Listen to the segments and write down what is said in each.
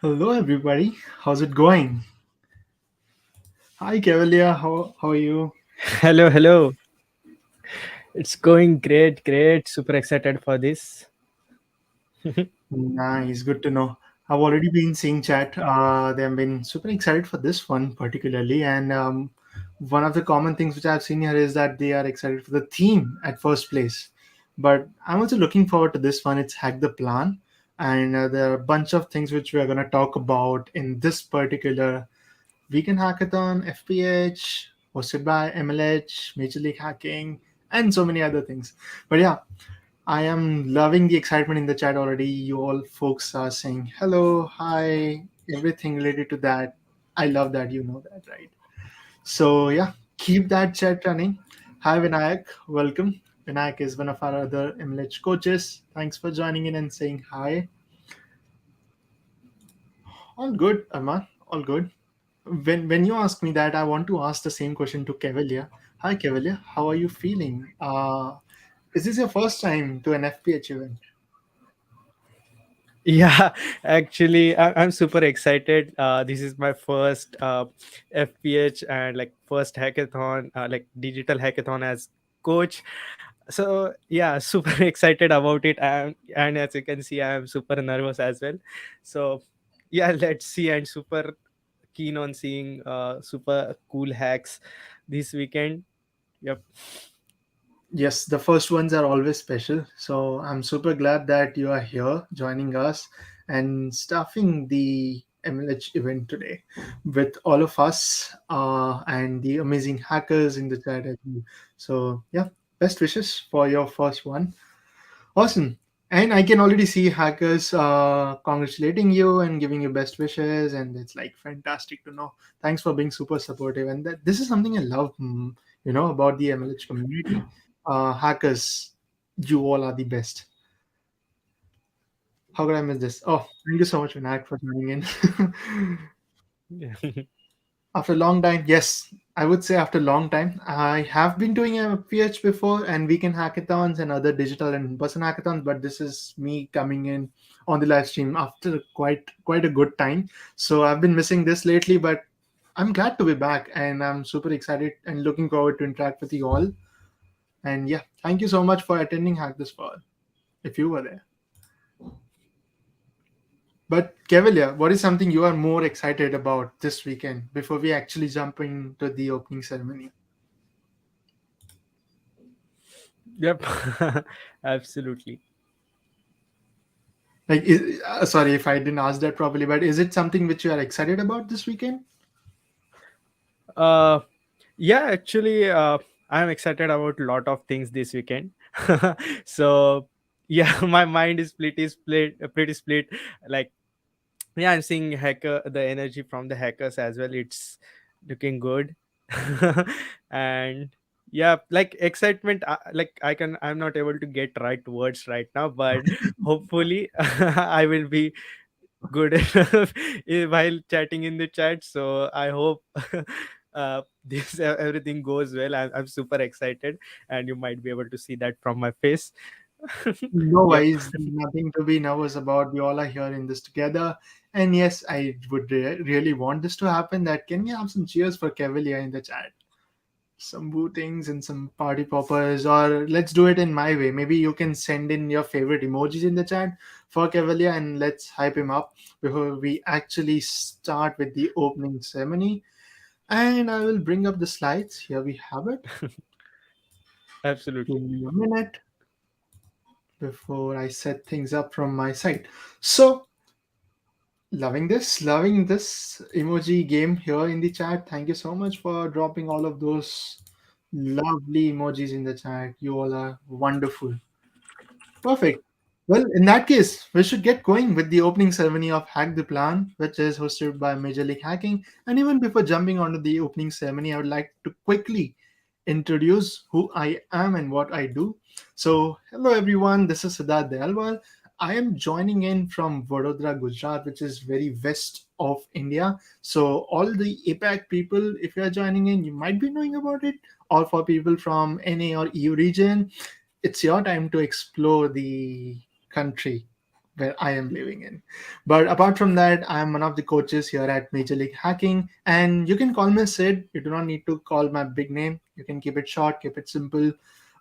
Hello, everybody. How's it going? Hi, Cavalier. How are you? Hello, hello. It's going great, great. Super excited for this. Nice, good to know. I've already been seeing chat. They've been super excited for this one particularly, and one of the common things which I've seen here is that they are excited for the theme at first place. But I'm also looking forward to this one. It's Hack the Plan, and there are a bunch of things which we are going to talk about in this particular Weekend Hackathon, FPH, hosted by MLH, Major League Hacking, and so many other things. But yeah, I am loving the excitement in the chat already. You all folks are saying hello, hi, everything related to that. I love that. You know that, right? So yeah, keep that chat running. Hi, Vinayak. Welcome. Vinayak is one of our other MLH coaches. Thanks for joining in and saying hi. All good, Arman. All good. When you ask me that, I want to ask the same question to Cavalier. Hi, Cavalier. How are you feeling? Is this your first time to an FPH event? Yeah, actually, I'm super excited. This is my first FPH and like first hackathon, like digital hackathon as coach. So yeah, super excited about it. And as you can see, I am super nervous as well. So yeah, let's see. And super keen on seeing super cool hacks this weekend. Yep. Yes, the first ones are always special. So I'm super glad that you are here joining us and staffing the MLH event today with all of us and the amazing hackers in the chat as well. So yeah, best wishes for your first one. Awesome. And I can already see hackers congratulating you and giving you best wishes, and it's like fantastic to know. Thanks for being super supportive, and that this is something I love, about the MLH community. Hackers, you all are the best. How could I miss this? Oh, thank you so much, Vinayak, for joining in. Yeah. After a long time, yes, I would say after a long time. I have been doing a PH before and weekend hackathons and other digital and in-person hackathons, but this is me coming in on the live stream after quite a good time. So I've been missing this lately, but I'm glad to be back and I'm super excited and looking forward to interact with you all. And yeah, thank you so much for attending Hack This Fall if you were there. But Cavalier, what is something you are more excited about this weekend before we actually jump into the opening ceremony? Yep. Absolutely. Like, sorry if I didn't ask that properly, but is it something which you are excited about this weekend? Uh, yeah, actually, I'm excited about a lot of things this weekend. So yeah, my mind is pretty split. Like yeah, I'm seeing hacker the energy from the hackers as well. It's looking good. And yeah, like excitement, like I'm not able to get right words right now, but hopefully I will be good enough while chatting in the chat. So I hope this everything goes well. I'm super excited, and you might be able to see that from my face. No Yep. worries, nothing to be nervous about. We all are here in this together. And yes, I would really want this to happen. That can we have some cheers for Cavalier in the chat? Some bootings and some party poppers, or let's do it in my way. Maybe you can send in your favorite emojis in the chat for Cavalier and let's hype him up before we actually start with the opening ceremony. And I will bring up the slides. Here we have it. Give Absolutely. me a minute before I set things up from my side. So, loving this emoji game here in the chat. Thank you so much for dropping all of those lovely emojis in the chat. You all are wonderful. Perfect. Well, in that case, we should get going with the opening ceremony of Hack the Plan, which is hosted by Major League Hacking. And even before jumping onto the opening ceremony, I would like to quickly introduce who I am and what I do. So, hello everyone, this is Siddharth Dayalwal. I am joining in from Vadodara, Gujarat, which is very west of India. So, all the APAC people, if you are joining in, you might be knowing about it. All for people from NA or EU region, it's your time to explore the country where I am living in. But apart from that, I am one of the coaches here at Major League Hacking, and you can call me Sid. You do not need to call my big name. You can keep it short, keep it simple.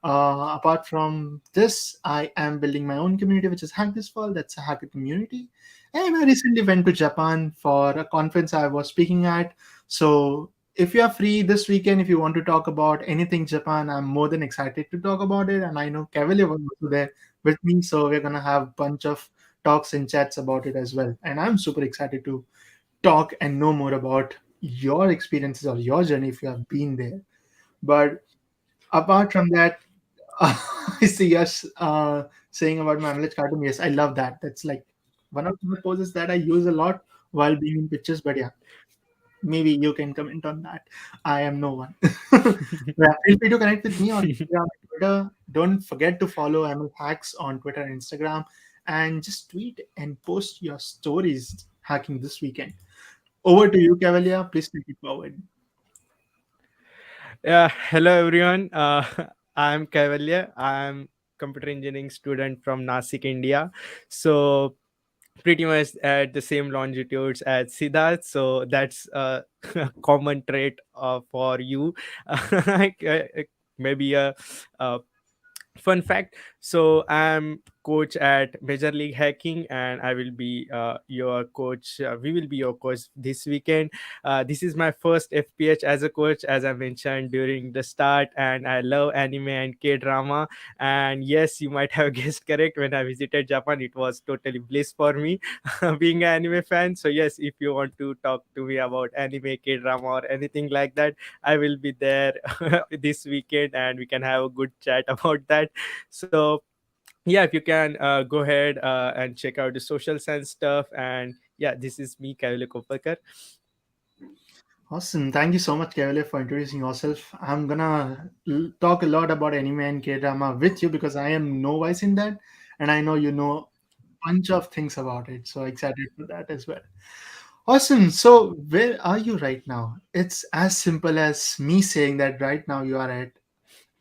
Apart from this, I am building my own community, which is Hack This Fall. That's a hacker community. And I recently went to Japan for a conference I was speaking at. So if you are free this weekend, if you want to talk about anything Japan, I'm more than excited to talk about it. And I know Cavalier was also there with me, so we're gonna have a bunch of talks and chats about it as well. And I'm super excited to talk and know more about your experiences or your journey if you have been there. But apart from that, I see yes saying about my Amulet cartoon. Yes, I love that. That's like one of the poses that I use a lot while being in pictures. But yeah, maybe you can comment on that. I am no one. Yeah, feel free to connect with me on Instagram and Twitter. Don't forget to follow ML Hacks on Twitter and Instagram, and just tweet and post your stories hacking this weekend. Over to you, Cavalier. Please take it forward. Yeah, hello everyone. I'm Kaivalya. I'm computer engineering student from Nasik, India. So pretty much at the same longitudes as Siddharth. So that's a common trait for you. Like, maybe a fun fact. So I'm coach at Major League Hacking, and I will be your coach. We will be your coach this weekend. This is my first FPH as a coach, as I mentioned during the start, and I love anime and K drama. And yes, you might have guessed correct. When I visited Japan, it was totally bliss for me being an anime fan. So yes, if you want to talk to me about anime, K drama, or anything like that, I will be there this weekend, and we can have a good chat about that. So yeah, if you can go ahead and check out the social sense stuff. And yeah, this is me, Kavile Kopakar. Awesome. Thank you so much, Cavalier, for introducing yourself. I'm gonna talk a lot about anime and K drama with you because I am novice in that, and I know you know a bunch of things about it. So excited for that as well. Awesome. So where are you right now? It's as simple as me saying that right now you are at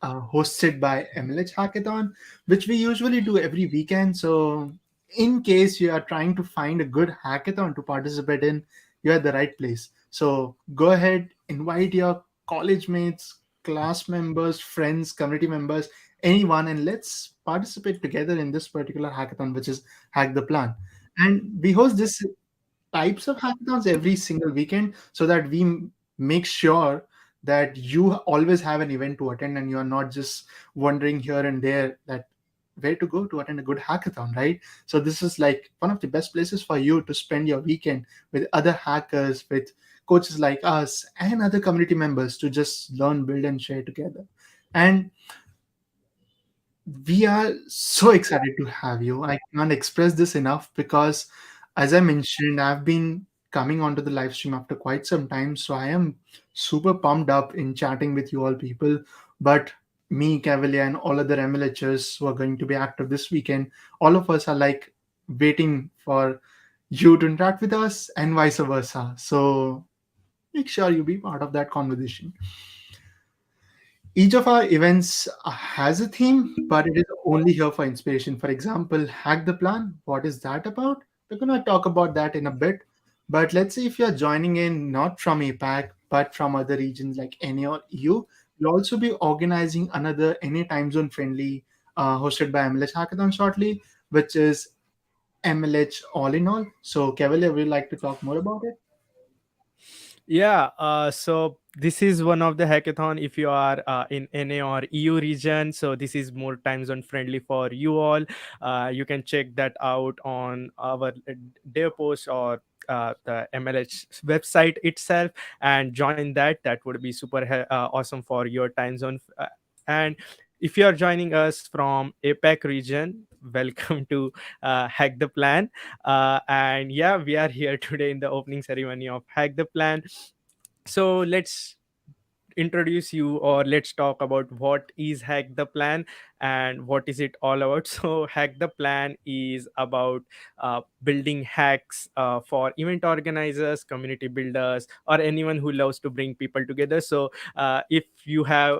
hosted by MLH Hackathon, which we usually do every weekend. So, in case you are trying to find a good hackathon to participate in, you're at the right place. So, go ahead, invite your college mates, class members, friends, community members, anyone, and let's participate together in this particular hackathon, which is Hack the Plan. And we host this types of hackathons every single weekend so that we make sure that you always have an event to attend and you are not just wondering here and there that where to go to attend a good hackathon, right? So this is like one of the best places for you to spend your weekend with other hackers, with coaches like us and other community members to just learn, build, and share together. And we are so excited to have you. I can't express this enough because, as I mentioned, I've been coming onto the live stream after quite some time. So I am super pumped up in chatting with you all people. But me, Cavalier, and all other MLHers who are going to be active this weekend, all of us are like waiting for you to interact with us and vice versa. So make sure you be part of that conversation. Each of our events has a theme, but it is only here for inspiration. For example, Hack the Plan. What is that about? We're going to talk about that in a bit. But let's say if you're joining in not from APAC, but from other regions like NA or EU, we'll also be organizing another NA time zone friendly hosted by MLH Hackathon shortly, which is MLH All in All. So, Cavalier, would you like to talk more about it? Yeah, so this is one of the hackathon if you are in NA or EU region. So this is more time zone friendly for you all. You can check that out on our day post or the MLH website itself and join that. That would be super awesome for your time zone. And if you are joining us from APAC region, welcome to Hack the Plan. And yeah, we are here today in the opening ceremony of Hack the Plan. So let's introduce you, or let's talk about what is Hack the Plan and what is it all about. So Hack the Plan is about building hacks for event organizers, community builders, or anyone who loves to bring people together. So if you have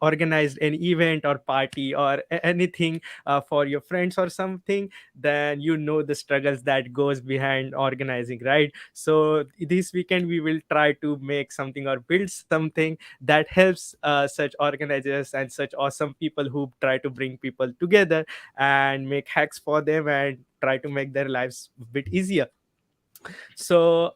organized an event or party or anything for your friends or something, then you know the struggles that goes behind organizing, right? So this weekend we will try to make something or build something that helps such organizers and such awesome people who try to bring people together and make hacks for them and try to make their lives a bit easier. So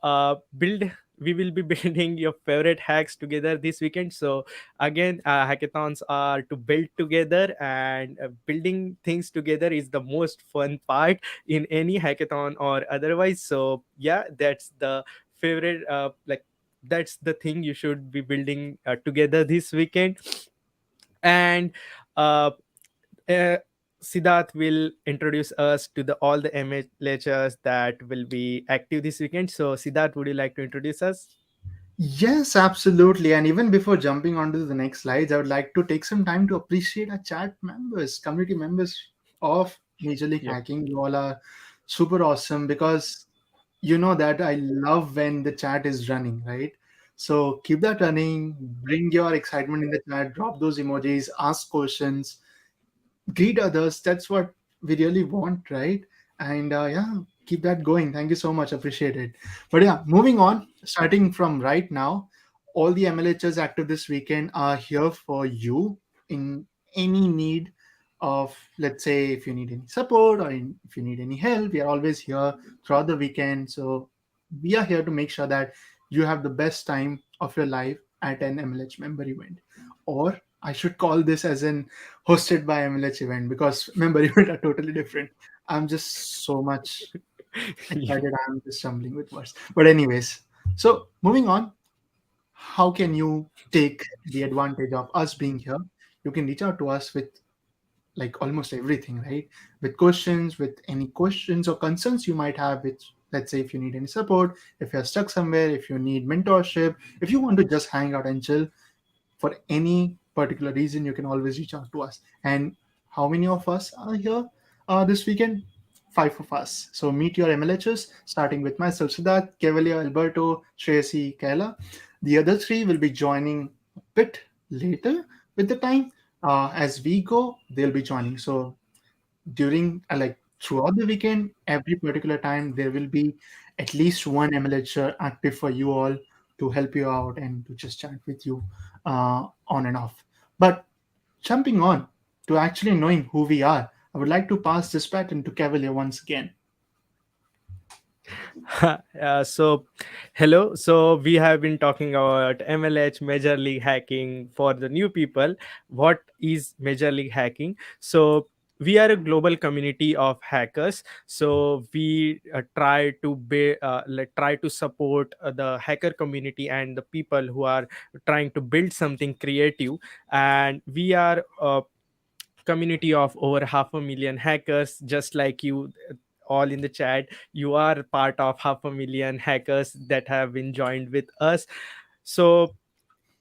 build we will be building your favorite hacks together this weekend. So again, hackathons are to build together, and building things together is the most fun part in any hackathon or otherwise. So yeah, that's the favorite that's the thing you should be building together this weekend. And uh, uh, Siddharth will introduce us to the all the MHs that will be active this weekend. So Siddharth, would you like to introduce us? Yes, absolutely. And even before jumping onto the next slides, I would like to take some time to appreciate our chat members, community members of Major League Yep. Hacking. You all are super awesome because you know that I love when the chat is running, right? So keep that running, bring your excitement in the chat, drop those emojis, ask questions, greet others. That's what we really want, right? And yeah, keep that going. Thank you so much. Appreciate it. But yeah, moving on, starting from right now, all the MLHs active this weekend are here for you in any need of, let's say, if you need any support or if you need any help, we are always here throughout the weekend. So we are here to make sure that you have the best time of your life at an MLH member event. Or I should call this as an hosted by MLH event because member event are totally different. I'm just so much excited. I'm just stumbling with words. But anyways, so moving on, how can you take the advantage of us being here? You can reach out to us with like almost everything, right? With questions, with any questions or concerns you might have, which let's say if you need any support, if you're stuck somewhere, if you need mentorship, if you want to just hang out and chill, for any particular reason, you can always reach out to us. And how many of us are here this weekend? Five of us. So meet your MLHs, starting with myself, Siddharth, Cavalier, Alberto, Tracy, Kayla. The other three will be joining a bit later with the time. As we go, they'll be joining. So during like throughout the weekend, every particular time there will be at least one MLHer active for you all to help you out and to just chat with you on and off. But jumping on to actually knowing who we are, I would like to pass this baton to Cavalier once again. So hello, so we have been talking about MLH, major league hacking. For the new people, what is major league hacking? So we are a global community of hackers. So we try to support the hacker community and the people who are trying to build something creative. And we are community of over 500,000 hackers just like you, all in the chat. You are part of 500,000 hackers that have been joined with us. So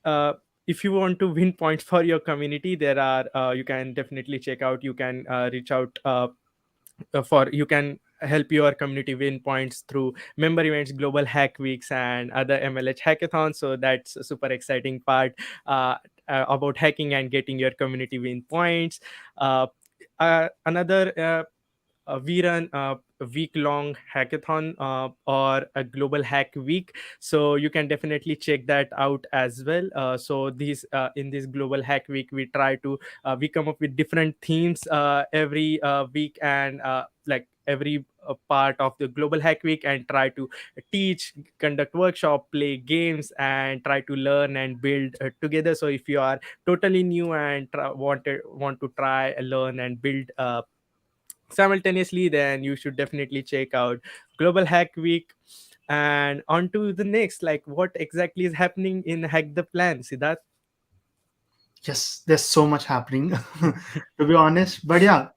uh, if you want to win points for your community, there are you can definitely check out, you can reach out for you can help your community win points through member events, global hack weeks, and other MLH hackathons. So that's a super exciting part uh, about hacking and getting your community win points. uh, Another we run a week long hackathon or a global hack week, so you can definitely check that out as well. So these in this global hack week we try to we come up with different themes every week, and every part of the global hack week, and try to teach, conduct workshop, play games, and try to learn and build together. So if you are totally new and want to try, learn, and build simultaneously, then you should definitely check out global hack week. And on to the next, like what exactly is happening in Hack the Plan, Siddharth? Yes, there's so much happening, to be honest. But yeah,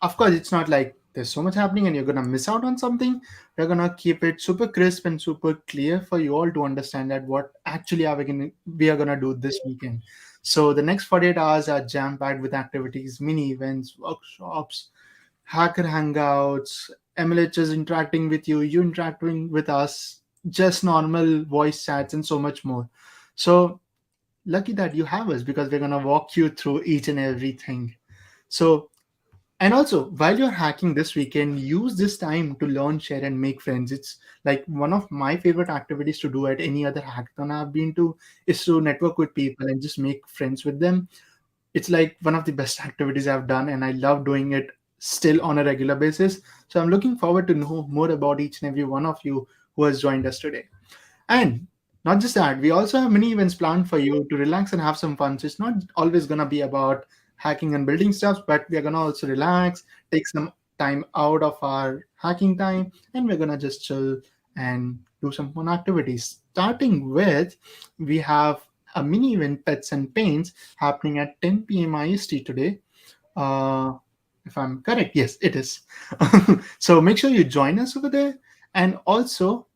of course, it's not like there's so much happening and you're gonna miss out on something. We're gonna keep it super crisp and super clear for you all to understand that what actually we are gonna do this weekend. So the next 48 hours are jam packed with activities, mini events, workshops, hacker hangouts, MLHs interacting with you, you interacting with us, just normal voice chats, and so much more. So lucky that you have us because we're going to walk you through each and everything. So, and also, while you're hacking this weekend, use this time to learn, share, and make friends. It's like one of my favorite activities to do at any other hackathon I've been to is to network with people and just make friends with them. It's like one of the best activities I've done, and I love doing it still on a regular basis. So I'm looking forward to know more about each and every one of you who has joined us today. And not just that, we also have many events planned for you to relax and have some fun. So it's not always going to be about hacking and building stuff, but we're going to also relax, take some time out of our hacking time, and we're going to just chill and do some fun activities. Starting with, we have a mini event, Pets and Paints, happening at 10 p.m. IST today. Uh, if I'm correct, yes, it is. So make sure you join us over there. And also,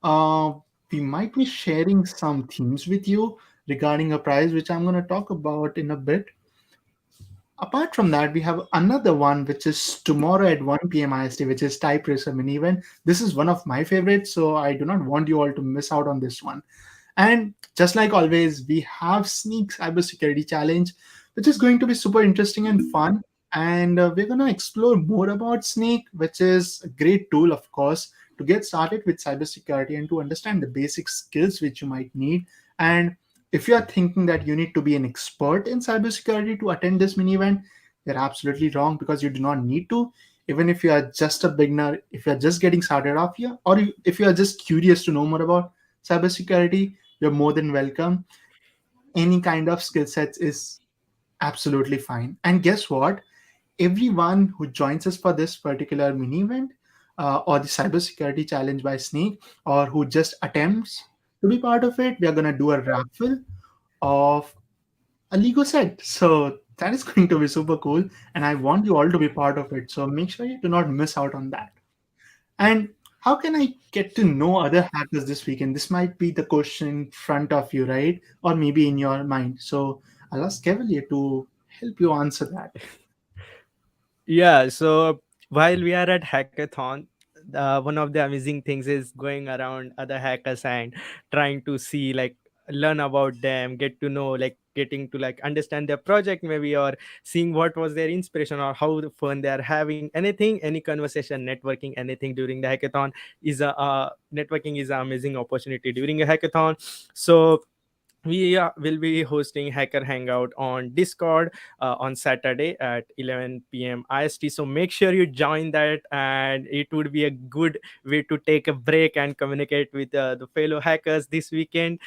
we might be sharing some themes with you regarding a prize, which I'm going to talk about in a bit. Apart from that, we have another one which is tomorrow at 1 p.m. IST, which is Type Racer Mini Event. This is one of my favorites, so I do not want you all to miss out on this one. And just like always, we have Sneak Cybersecurity Challenge, which is going to be super interesting and fun. And we're going to explore more about Sneak, which is a great tool, of course, to get started with cybersecurity and to understand the basic skills which you might need. And if you are thinking that you need to be an expert in cybersecurity to attend this mini event, you're absolutely wrong because you do not need to. Even if you are just a beginner, if you're just getting started off here, or if you are just curious to know more about cybersecurity, you're more than welcome. Any kind of skill sets is absolutely fine. And guess what? Everyone who joins us for this particular mini event or the cybersecurity challenge by Sneak, or who just attempts to be part of it, we are going to do a raffle of a Lego set. So that is going to be super cool. And I want you all to be part of it. So make sure you do not miss out on that. And how can I get to know other hackers this weekend? This might be the question in front of you, right? Or maybe in your mind. So I'll ask Cavalier to help you answer that. Yeah, so while we are at hackathon, one of the amazing things is going around other hackers and trying to see, like, learn about them, get to know, like, getting to like understand their project maybe, or seeing what was their inspiration or how the fun they are having. Anything, any conversation, networking, anything during the hackathon is a networking is an amazing opportunity during a hackathon. So we will be hosting hacker hangout on Discord on Saturday at 11 p.m. IST, so make sure you join that, and it would be a good way to take a break and communicate with the fellow hackers this weekend.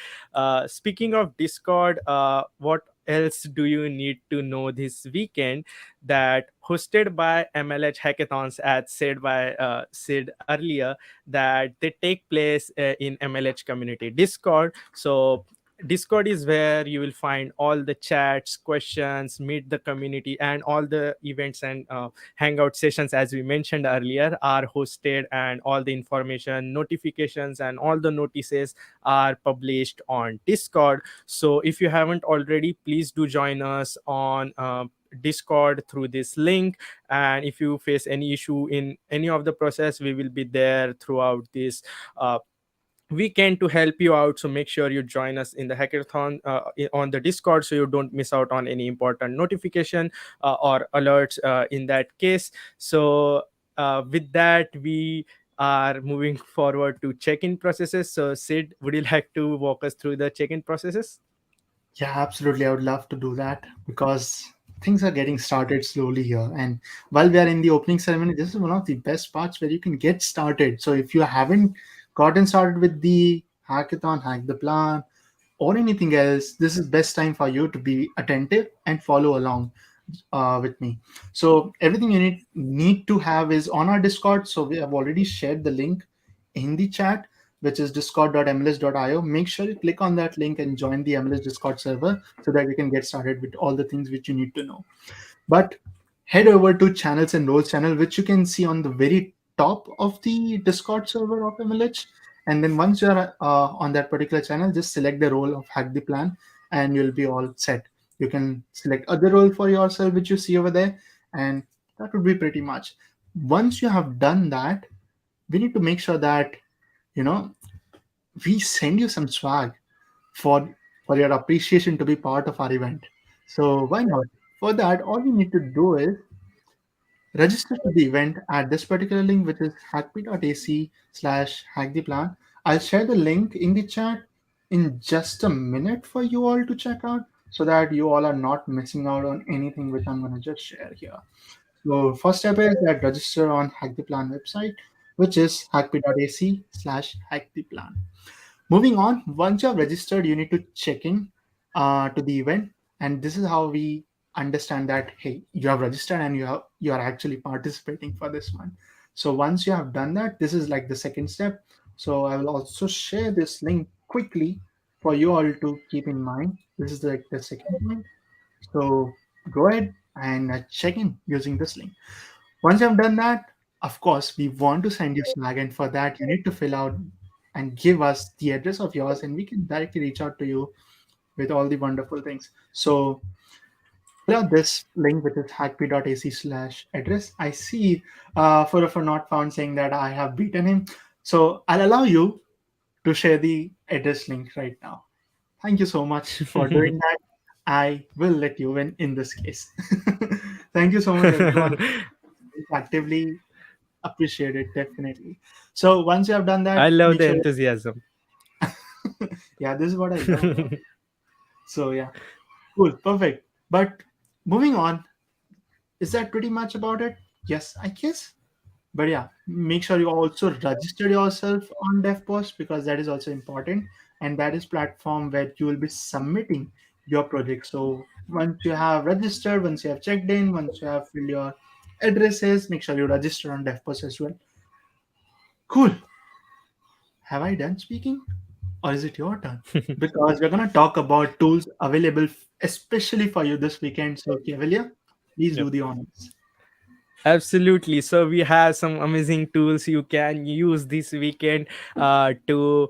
Speaking of Discord, what else do you need to know this weekend? That hosted by MLH hackathons, as said by Sid earlier, that they take place in MLH community Discord. So Discord is where you will find all the chats, questions, meet the community, and all the events and hangout sessions, as we mentioned earlier, are hosted, and all the information, notifications, and all the notices are published on Discord. So if you haven't already, please do join us on Discord through this link. And if you face any issue in any of the process, we will be there throughout this uh, weekend to help you out. So make sure you join us in the hackathon on the Discord, so you don't miss out on any important notification or alerts in that case. So with that, we are moving forward to check-in processes. So Sid, would you like to walk us through the check-in processes? Yeah, absolutely. I would love to do that because things are getting started slowly here. And while we are in the opening ceremony, this is one of the best parts where you can get started. So if you haven't gotten started with the hackathon, hack the plan, or anything else, this is best time for you to be attentive and follow along with me. So everything you need to have is on our Discord. So we have already shared the link in the chat, which is discord.mls.io. Make sure you click on that link and join the MLS Discord server so that you can get started with all the things which you need to know. But head over to channels and roles channel, which you can see on the very top of the Discord server of MLH. And then once you're on that particular channel, just select the role of Hack the Plan and you'll be all set. You can select other role for yourself, which you see over there. And that would be pretty much. Once you have done that, we need to make sure that, you know, we send you some swag for for your appreciation to be part of our event. So why not? For that, all you need to do is register to the event at this particular link, which is hackp.ac/hacktheplan. I'll share the link in the chat in just a minute for you all to check out so that you all are not missing out on anything which I'm going to just share here. So first step is that register on Hack the Plan website, which is hackp.ac/hacktheplan. Moving on, once you have registered, you need to check in to the event, and this is how we understand that hey, you have registered and you are actually participating for this one. So once you have done that, this is like the second step. So I will also share this link quickly for you all to keep in mind. This is like the second point. So go ahead and check in using this link. Once you've done that, of course, we want to send you Snag, and for that, you need to fill out and give us the address of yours, and we can directly reach out to you with all the wonderful things. So, fill out this link, which is hackp.ac/address. I see for not found saying that I have beaten him. So, I'll allow you to share the address link right now. Thank you so much for doing that. I will let you win in this case. Thank you so much, everyone. Actively appreciate it, definitely. So once you have done I that, love make the sure. enthusiasm. Yeah, this is what I love about it. So yeah, cool, perfect. But moving on, is that pretty much about it? Yes, I guess. But yeah, make sure you also register yourself on DevPost because that is also important, and that is platform where you will be submitting your project. So once you have registered, once you have checked in, once you have filled your addresses, make sure you register on DevPost as well. Cool. Have I done speaking? Or is it your turn? Because we're going to talk about tools available especially for you this weekend. So, Cavalier, please Yep. do the honors. Absolutely. So we have some amazing tools you can use this weekend to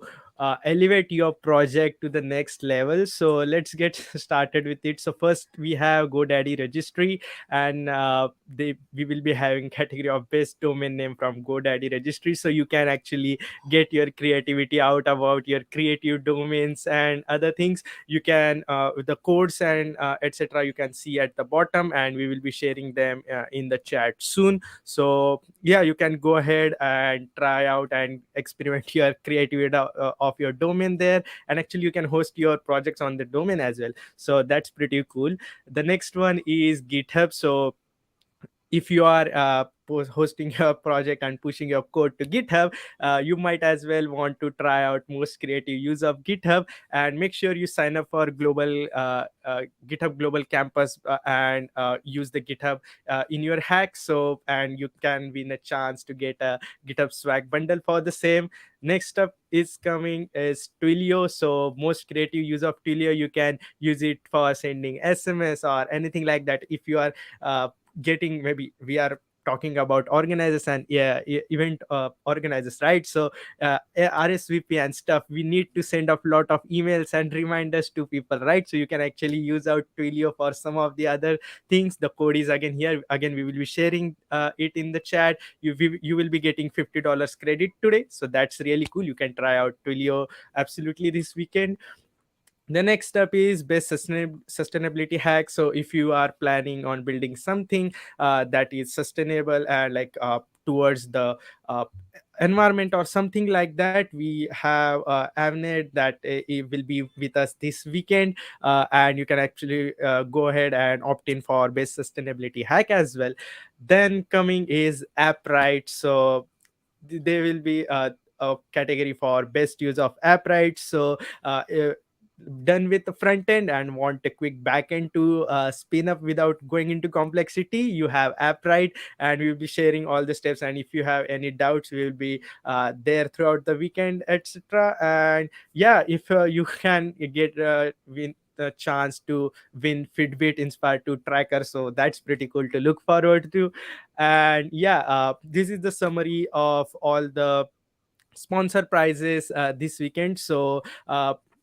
elevate your project to the next level. So let's get started with it. So first we have GoDaddy registry, and we will be having category of best domain name from GoDaddy registry. So you can actually get your creativity out about your creative domains and other things. You can the codes and etc. you can see at the bottom, and we will be sharing them in the chat soon. So yeah, you can go ahead and try out and experiment your creativity of your domain there, and actually you can host your projects on the domain as well. So that's pretty cool. The next one is GitHub. So if you are hosting your project and pushing your code to GitHub, you might as well want to try out most creative use of GitHub, and make sure you sign up for global GitHub Global Campus and use the GitHub in your hack. So and you can win a chance to get a GitHub swag bundle for the same. Next up is coming is Twilio. So most creative use of Twilio, you can use it for sending SMS or anything like that. If you are getting, maybe we are talking about organizers and yeah, event organizers, right? So RSVP and stuff, we need to send off lot of emails and reminders to people, right? So you can actually use out Twilio for some of the other things. The code is again here, again we will be sharing it in the chat. You will be getting $50 credit today, so that's really cool. You can try out Twilio absolutely this weekend. The next step is best sustainability hack. So if you are planning on building something that is sustainable and like towards the uh, environment or something like that, we have Avnet that it will be with us this weekend, and you can actually go ahead and opt in for best sustainability hack as well. Then coming is app right. So there will be a category for best use of app rights. So done with the front end and want a quick back end to spin up without going into complexity, you have app right, and we'll be sharing all the steps. And if you have any doubts, we will be there throughout the weekend, etc. And yeah, if you can get win the chance to win Fitbit Inspire 2 tracker, so that's pretty cool to look forward to. And yeah, this is the summary of all the sponsor prizes this weekend. So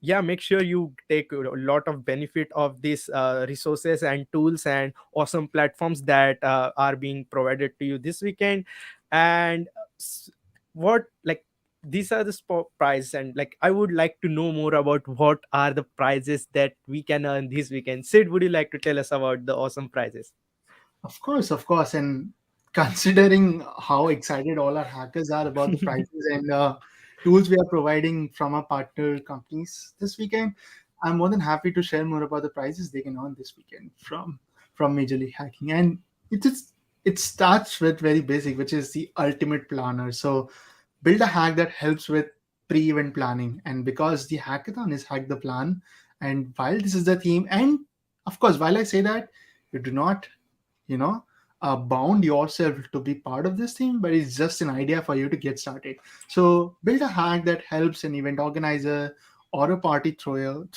yeah, make sure you take a lot of benefit of these resources and tools and awesome platforms that are being provided to you this weekend. And s- what like these are the prizes, and like I would like to know more about what are the prizes that we can earn this weekend. Sid, would you like to tell us about the awesome prizes? Of course, of course. And considering how excited all our hackers are about the prices and tools we are providing from our partner companies this weekend, I'm more than happy to share more about the prizes they can earn this weekend from Major League Hacking. And it starts with very basic, which is the ultimate planner. So build a hack that helps with pre-event planning. And because the hackathon is Hack the Plan, and while this is the theme, and of course, while I say that, you do not you know bound yourself to be part of this team, but it's just an idea for you to get started. So build a hack that helps an event organizer or a party thrower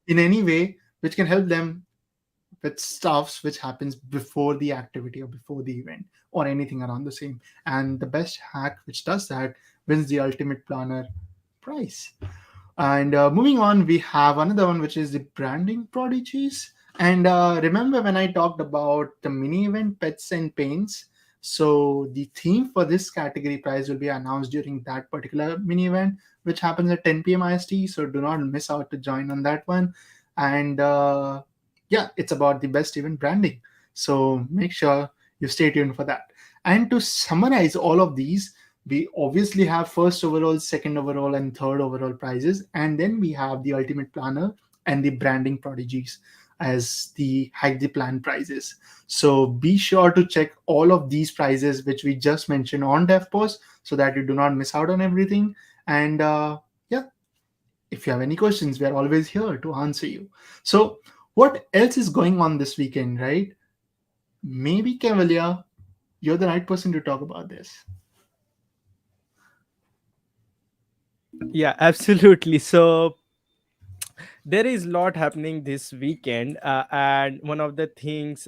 in any way which can help them with stuffs which happens before the activity or before the event or anything around the same. And the best hack which does that wins the ultimate planner prize. And moving on, we have another one, which is the branding prodigies. And remember when I talked about the mini event pets and paints? So the theme for this category prize will be announced during that particular mini event, which happens at 10 p.m. IST. So do not miss out to join on that one. And yeah, it's about the best event branding. So make sure you stay tuned for that. And to summarize all of these, we obviously have first overall, second overall, and third overall prizes, and then we have the ultimate planner and the branding prodigies as the Hack the Plan prizes. So be sure to check all of these prizes which we just mentioned on DevPost so that you do not miss out on everything. And yeah, if you have any questions, we are always here to answer you. So what else is going on this weekend, right? Maybe Cavalier, you're the right person to talk about this. Yeah, absolutely. So there is a lot happening this weekend, and one of the things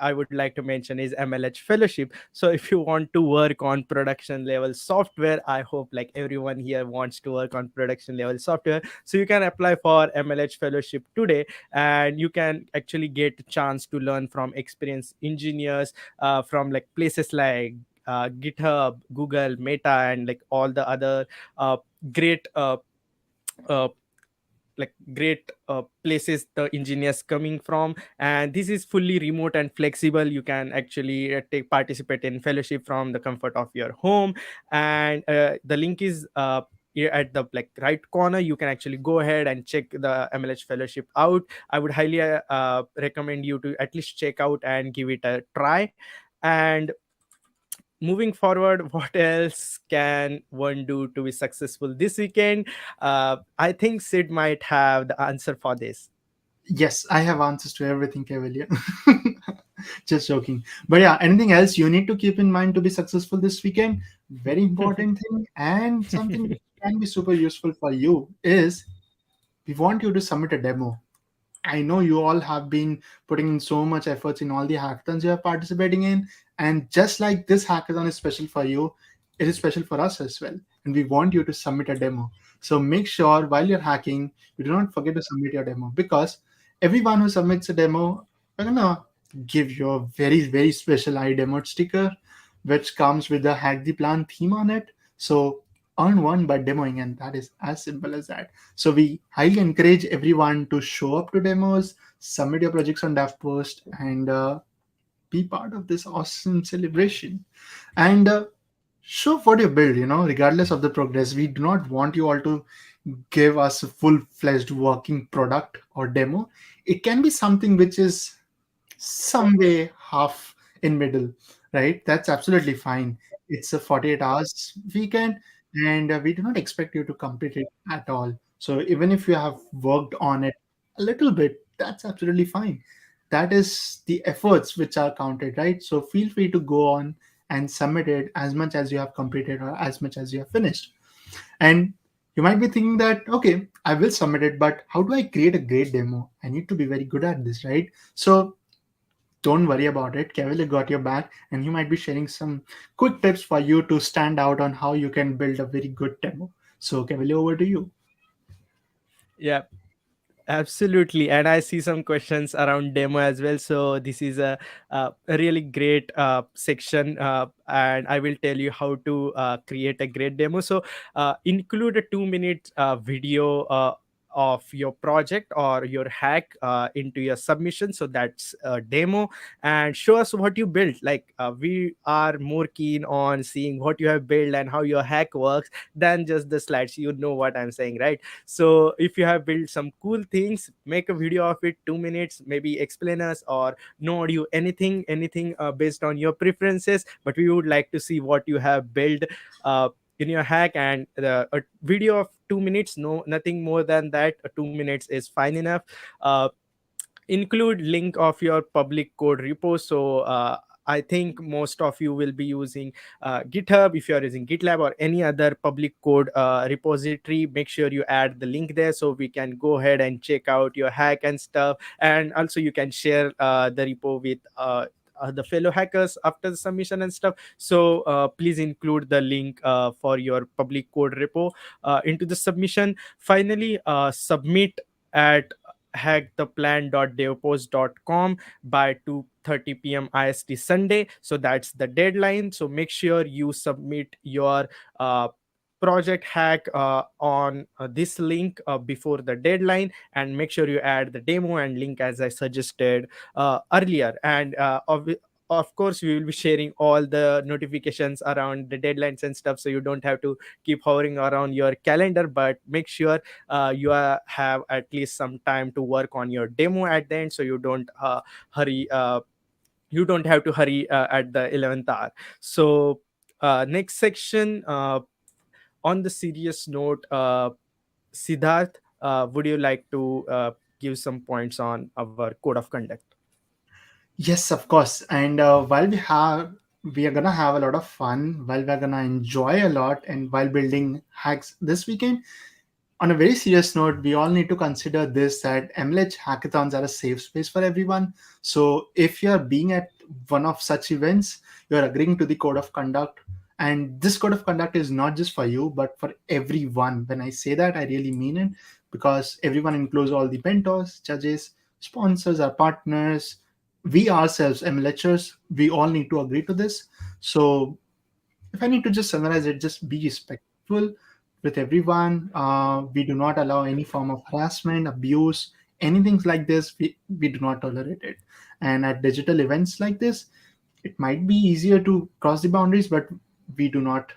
I would like to mention is MLH fellowship. So if you want to work on production level software, I hope like everyone here wants to work on production level software, so you can apply for MLH fellowship today, and you can actually get a chance to learn from experienced engineers from like places like GitHub, Google, Meta, and like all the other uh, great uh, great places the engineers coming from. And this is fully remote and flexible. You can actually take participate in fellowship from the comfort of your home. And the link is here at the like right corner. You can actually go ahead and check the MLH fellowship out. I would highly recommend you to at least check out and give it a try. And moving forward, what else can one do to be successful this weekend? I think Sid might have the answer for this. Yes, I have answers to everything, Cavalier. Just joking. But yeah, anything else you need to keep in mind to be successful this weekend? Very important thing, and something which can be super useful for you is we want you to submit a demo. I know you all have been putting in so much efforts in all the hackathons you are participating in. And just like this hackathon is special for you, it is special for us as well. And we want you to submit a demo. So make sure while you're hacking, you do not forget to submit your demo, because everyone who submits a demo, we're gonna give you a very, very special iDemo sticker, which comes with the Hack the Plan theme on it. So earn one by demoing, and that is as simple as that. So we highly encourage everyone to show up to demos, submit your projects on DevPost, and be part of this awesome celebration. And show what you build, regardless of the progress. We do not want you all to give us a full-fledged working product or demo. It can be something which is some way half in middle, right? That's absolutely fine. It's a 48 hours weekend, and we do not expect you to complete it at all. So even if you have worked on it a little bit, that's absolutely fine. That is the efforts which are counted, right? So feel free to go on and submit it as much as you have completed or as much as you have finished. And you might be thinking that, okay, I will submit it, but how do I create a great demo? I need to be very good at this, right? So don't worry about it. Kevin got your back, and he might be sharing some quick tips for you to stand out on how you can build a very good demo. So, Kevin, over to you. Yeah, Absolutely, and I see some questions around demo as well. So this is a really great section, and I will tell you how to create a great demo. So include a 2 minute video of your project or your hack into your submission. So that's a demo, and show us what you built. Like we are more keen on seeing what you have built and how your hack works than just the slides. You know what I'm saying, right? So if you have built some cool things, make a video of it, 2 minutes, maybe explain us, or no audio, anything based on your preferences, but we would like to see what you have built in your hack. And a video of 2 minutes, no, nothing more than that. 2 minutes is fine enough. uh, Include link of your public code repo. So I think most of you will be using GitHub. If you are using GitLab or any other public code repository, make sure you add the link there so we can go ahead and check out your hack and stuff. And also you can share the repo with the fellow hackers after the submission and stuff. So please include the link for your public code repo into the submission. Finally, submit at hacktheplan.devpost.com by 2:30 p.m. IST Sunday. So that's the deadline. So make sure you submit your project hack on this link before the deadline, and make sure you add the demo and link as I suggested earlier. And of course we will be sharing all the notifications around the deadlines and stuff, so you don't have to keep hovering around your calendar. But make sure you have at least some time to work on your demo at the end, so you don't hurry you don't have to hurry at the 11th hour. So next section, on the serious note, Siddharth, would you like to give some points on our code of conduct? Yes, of course. And we are gonna have a lot of fun, while we're gonna enjoy a lot, and while building hacks this weekend. On a very serious note, we all need to consider this, that MLH hackathons are a safe space for everyone. So if you're being at one of such events, you're agreeing to the code of conduct. And this code of conduct is not just for you, but for everyone. When I say that, I really mean it, because everyone includes all the mentors, judges, sponsors, our partners, we ourselves, MLHers, we all need to agree to this. So if I need to just summarize it, just be respectful with everyone. We do not allow any form of harassment, abuse, anything like this. We do not tolerate it. And at digital events like this, it might be easier to cross the boundaries, but we do not,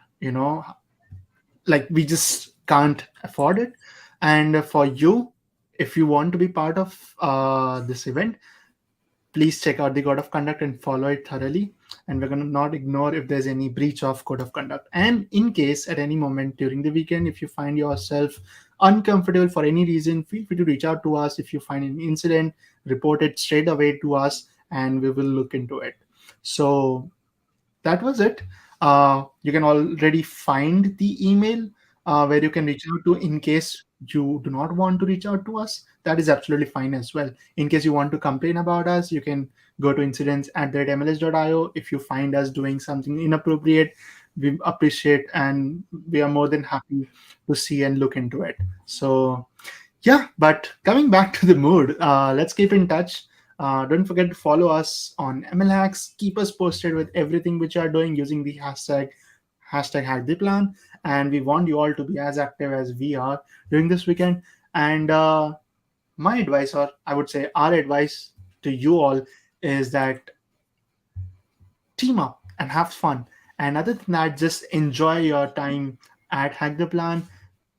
like, we just can't afford it. And for you, if you want to be part of this event, please check out the code of conduct and follow it thoroughly. And we're going to not ignore if there's any breach of code of conduct. And in case at any moment during the weekend, if you find yourself uncomfortable for any reason, feel free to reach out to us. If you find an incident, report it straight away to us, and we will look into it. So that was it. You can already find the email where you can reach out to in case you do not want to reach out to us. That is absolutely fine as well. In case you want to complain about us, you can go to incidents@mls.io. If you find us doing something inappropriate, we appreciate, and we are more than happy to see and look into it. So yeah, but coming back to the mood, let's keep in touch. Don't forget to follow us on MLHacks. Keep us posted with everything which you are doing using the hashtag HackThePlan. And we want you all to be as active as we are during this weekend. And my advice, or I would say our advice to you all, is that team up and have fun. And other than that, just enjoy your time at Hack the Plan.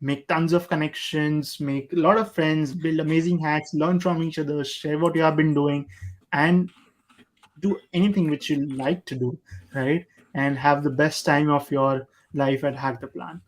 Make tons of connections, make a lot of friends, build amazing hacks, learn from each other, share what you have been doing, and do anything which you like to do, right? And have the best time of your life at Hack the Plan.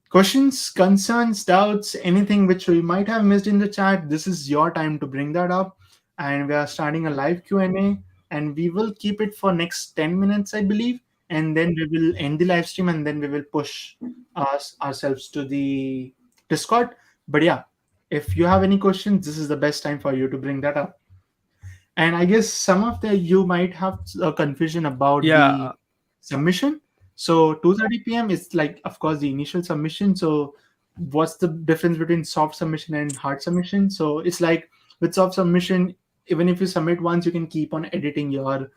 Questions, concerns, doubts, anything which we might have missed in the chat, this is your time to bring that up. And we are starting a live Q&A, and we will keep it for next 10 minutes, I believe. And then we will end the live stream, and then we will push ourselves to the Discord. But yeah, if you have any questions, this is the best time for you to bring that up. And I guess some of the you might have a confusion about Yeah, the submission. So 2:30 p.m. is, like, of course, the initial submission. So what's the difference between soft submission and hard submission? So it's like with soft submission, even if you submit once, you can keep on editing your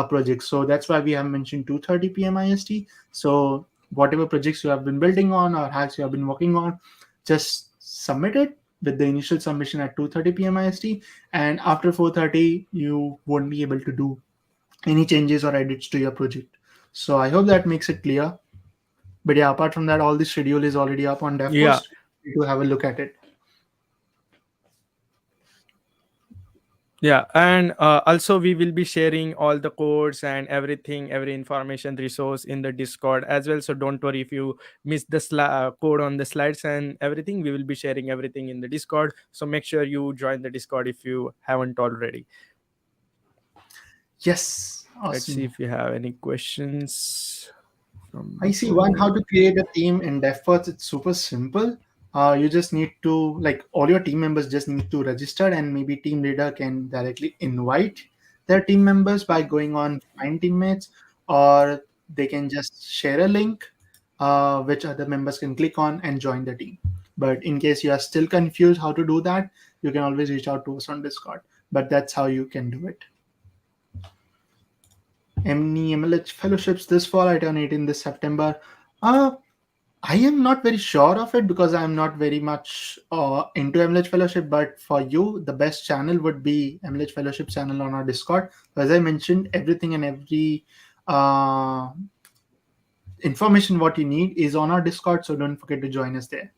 project. So that's why we have mentioned 2:30 p.m. IST. So whatever projects you have been building on or hacks you have been working on, just submit it with the initial submission at 2:30 p.m. IST, and after 4:30 you won't be able to do any changes or edits to your project. So I hope that makes it clear. But yeah, apart from that, all the schedule is already up on Yeah. DevPost. To have a look at it. Yeah, and also we will be sharing all the codes and everything, every information resource in the Discord as well. So don't worry if you miss the code on the slides and everything. We will be sharing everything in the Discord. So make sure you join the Discord if you haven't already. Yes, Let's see awesome. if you have any questions from I the see one how crowd. to create a team in DevPost. It's super simple. You just need to like all your team members just need to register, and maybe team leader can directly invite their team members by going on Find Teammates, or they can just share a link which other members can click on and join the team. But in case you are still confused how to do that, you can always reach out to us on Discord. But that's how you can do it. Any MLH fellowships this fall? I turn 18 this September. Uh, I am not very sure of it because I'm not very much into MLH Fellowship. But for you, the best channel would be MLH Fellowship channel on our Discord. As I mentioned, everything and every uh, information what you need is on our Discord. So don't forget to join us there.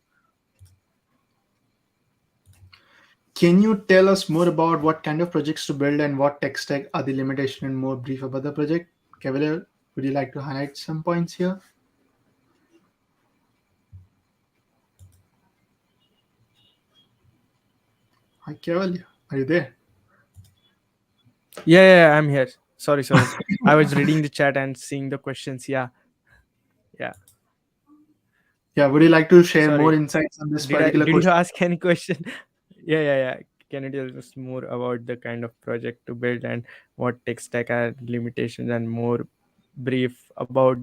Can you tell us more about what kind of projects to build and what tech stack are the limitation and more brief about the project? Cavalier, would you like to highlight some points here? Hi, Cavalier. Are you there? Yeah, yeah, yeah, I'm here. Sorry, sorry. I was reading the chat and seeing the questions. Yeah, yeah. Yeah, would you like to share more Sorry. insights on this Did I particular did you question? ask any question? Yeah, yeah, yeah. Can you tell us more about the kind of project to build and what tech stack are limitations and more brief about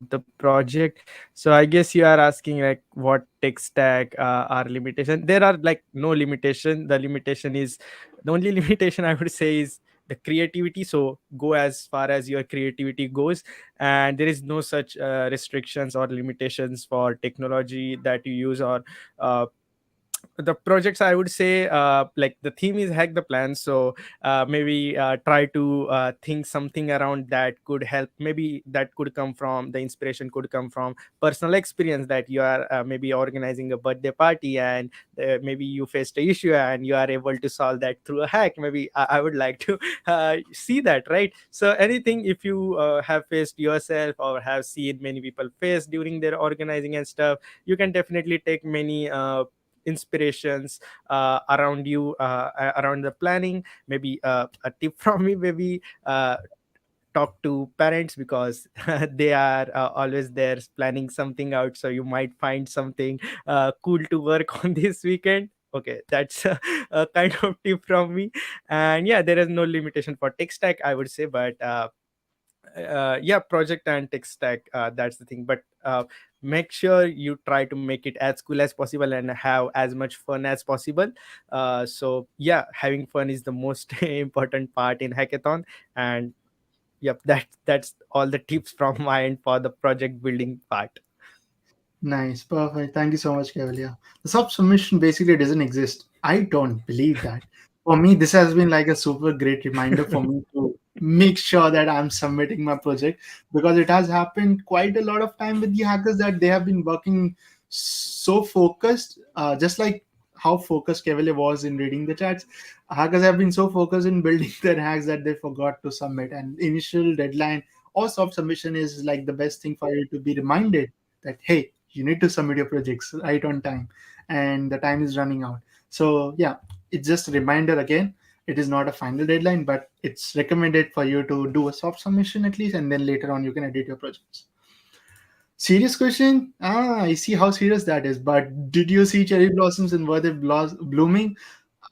the project? So I guess you are asking like what tech stack are limitation. There are like no limitation. The limitation is the only limitation I would say is the creativity. So go as far as your creativity goes, and there is no such restrictions or limitations for technology that you use or uh, the projects I would say like the theme is hack the plan. So maybe try to think something around that could help. Maybe that could come from the inspiration could come from personal experience that you are maybe organizing a birthday party and maybe you faced a issue and you are able to solve that through a hack. Maybe I would like to see that, right? So anything if you have faced yourself or have seen many people face during their organizing and stuff, you can definitely take many inspirations around you around the planning. Maybe a tip from me, maybe talk to parents because they are always there planning something out, so you might find something cool to work on this weekend. Okay, that's a kind of tip from me. And yeah, there is no limitation for tech stack I would say, but yeah, project and tech stack, that's the thing. But make sure you try to make it as cool as possible and have as much fun as possible. So yeah, having fun is the most important part in hackathon. And yep, that's all the tips from my end for the project building part. Nice, perfect. Thank you so much, Cavalier. The sub submission basically doesn't exist. I don't believe that. For me, this has been like a super great reminder for me to make sure that I'm submitting my project because it has happened quite a lot of time with the hackers that they have been working so focused, just like how focused Cavalier was in reading the chats. Hackers have been so focused in building their hacks that they forgot to submit. And initial deadline or sub submission is like the best thing for you to be reminded that hey, you need to submit your projects right on time and the time is running out. So yeah, it's just a reminder again. It is not a final deadline, but it's recommended for you to do a soft submission at least, and then later on you can edit your projects. Serious question? I see how serious that is. But did you see cherry blossoms and were they blooming?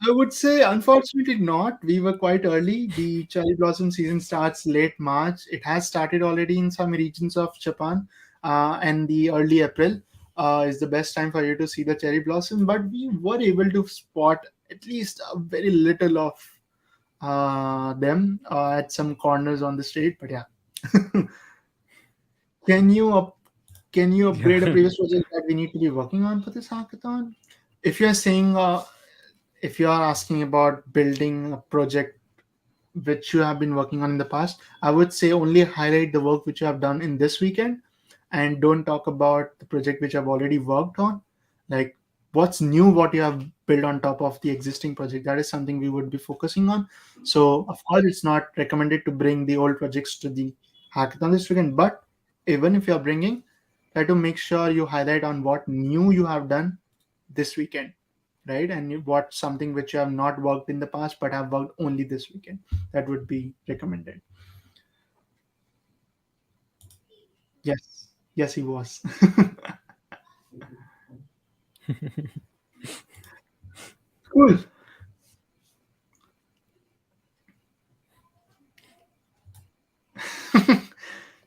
I would say, unfortunately, not. We were quite early. The cherry blossom season starts late March. It has started already in some regions of Japan and the early April. is the best time for you to see the cherry blossom, but we were able to spot at least a very little of them at some corners on the street. But yeah, can you can you upgrade a Yeah. previous project that we need to be working on for this hackathon? If you're saying, if you are asking about building a project which you have been working on in the past, I would say only highlight the work which you have done in this weekend and don't talk about the project which I've already worked on. Like what's new, what you have built on top of the existing project. That is something we would be focusing on. So of course it's not recommended to bring the old projects to the hackathon this weekend, but even if you're bringing, try to make sure you highlight on what new you have done this weekend, right? And you what something which you have not worked in the past but have worked only this weekend. That would be recommended. Yes, yes, he was. Cool.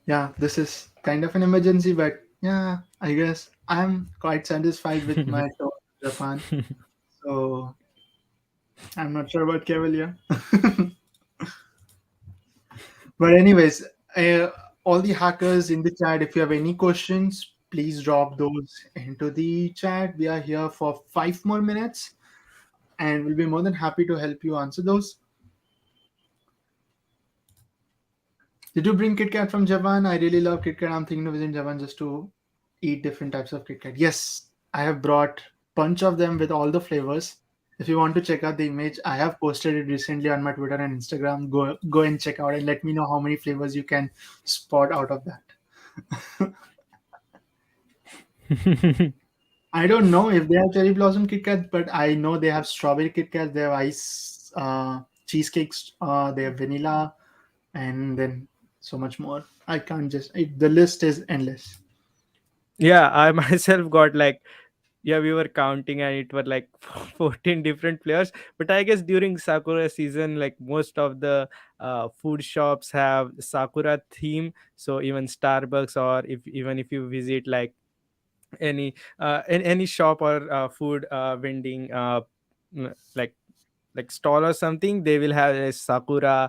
Yeah, this is kind of an emergency, but yeah, I guess I'm quite satisfied with my tour to Japan. So I'm not sure about Cavalier. But anyways, all the hackers in the chat, if you have any questions, please drop those into the chat. We are here for 5 more minutes, and we'll be more than happy to help you answer those. Did you bring Kit Kat from Japan? I really love Kit Kat. I'm thinking of visiting Japan just to eat different types of Kit Kat. Yes, I have brought bunch of them with all the flavors. If you want to check out the image, I have posted it recently on my Twitter and Instagram. Go and check out and let me know how many flavors you can spot out of that. I don't know if they have cherry blossom Kit Kats, but I know they have strawberry Kit Kats. They have ice cheesecakes. They have vanilla, and then so much more. I can't just. The list is endless. Yeah, I myself got like, yeah, we were counting and it were like 14 different flavors. But I guess during sakura season, like most of the food shops have sakura theme. So even Starbucks, or if even if you visit like any shop or food vending like stall or something, they will have a sakura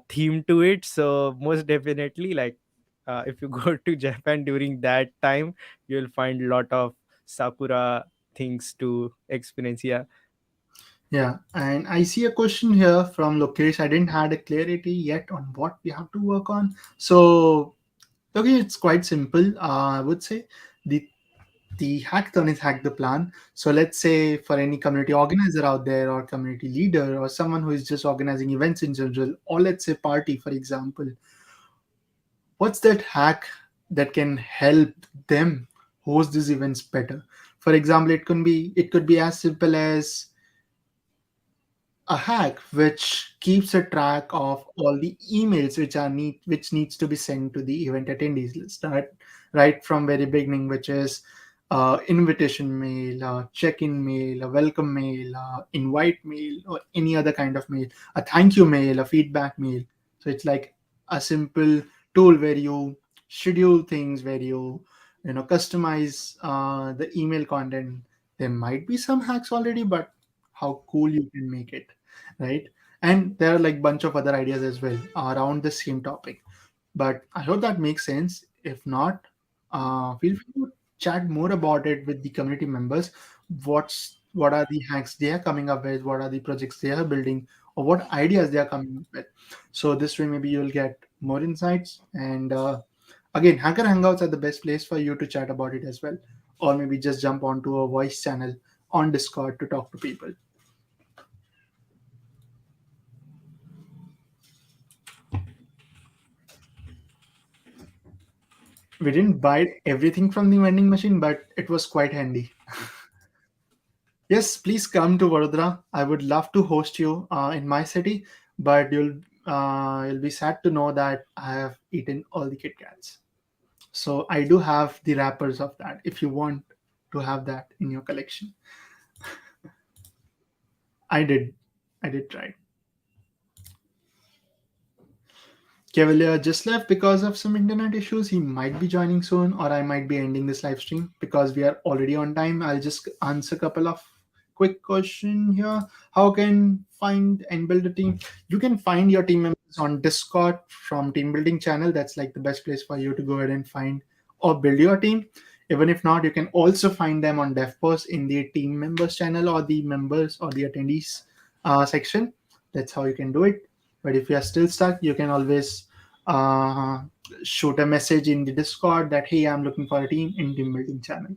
theme to it. So most definitely, like if you go to Japan during that time, you'll find a lot of sakura things to experience. Yeah. Yeah, and I see a question here from Lokesh. I didn't had a clarity yet on what we have to work on. So, okay, it's quite simple. I would say the the hackathon is hack the plan. So let's say for any community organizer out there or community leader or someone who is just organizing events in general, or let's say party, for example, what's that hack that can help them host these events better? For example, it could be as simple as a hack which keeps a track of all the emails which needs to be sent to the event attendees list, right from very beginning, which is invitation mail, check-in mail, a welcome mail, invite mail, or any other kind of mail, a thank you mail, a feedback mail. So it's like a simple tool where you schedule things, where you customize the email content. There might be some hacks already, but how cool you can make it, right? And there are like bunch of other ideas as well around the same topic, but I hope that makes sense. If not, feel free to chat more about it with the community members. What are the hacks they are coming up with, what are the projects they are building, or what ideas they are coming up with. So this way maybe you'll get more insights. And again, hacker hangouts are the best place for you to chat about it as well, or maybe just jump onto a voice channel on Discord to talk to people. We didn't buy everything from the vending machine, but it was quite handy. Yes, please come to Vadodara. I would love to host you in my city, but you'll be sad to know that I have eaten all the Kit Kats. So I do have the wrappers of that. If you want to have that in your collection, I did. I did try. Cavalier just left because of some internet issues. He might be joining soon, or I might be ending this live stream because we are already on time. I'll just answer a couple of quick question here. How can find and build a team? You can find your team members on Discord from team building channel. That's like the best place for you to go ahead and find or build your team. Even if not, you can also find them on DevPost in the team members channel or the members or the attendees section. That's how you can do it. But if you are still stuck, you can always uh, shoot a message in the Discord that hey, I'm looking for a team in team building channel.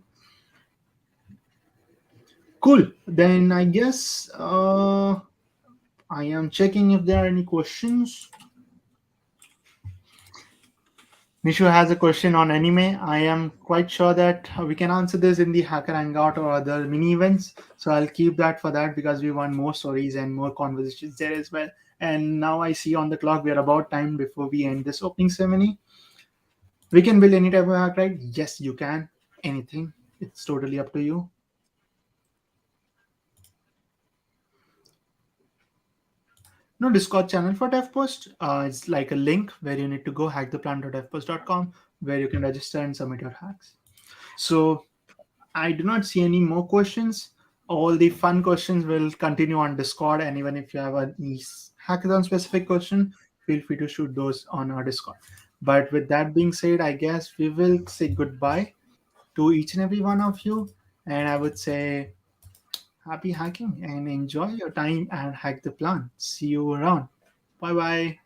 Cool. Then I guess I am checking if there are any questions. Nishu has a question on anime. I am quite sure that we can answer this in the Hacker Hangout or other mini events. So I'll keep that for that because we want more stories and more conversations there as well. And now I see on the clock we are about time before we end this opening ceremony. We can build any type of hack, right? Yes, you can. Anything. It's totally up to you. No Discord channel for DevPost. It's like a link where you need to go hacktheplan.devpost.com where you can register and submit your hacks. So I do not see any more questions. All the fun questions will continue on Discord, and even if you have a hackathon specific question, feel free to shoot those on our Discord. But with that being said, I guess we will say goodbye to each and every one of you, and I would say happy hacking and enjoy your time and hack the plan. See you around. Bye bye.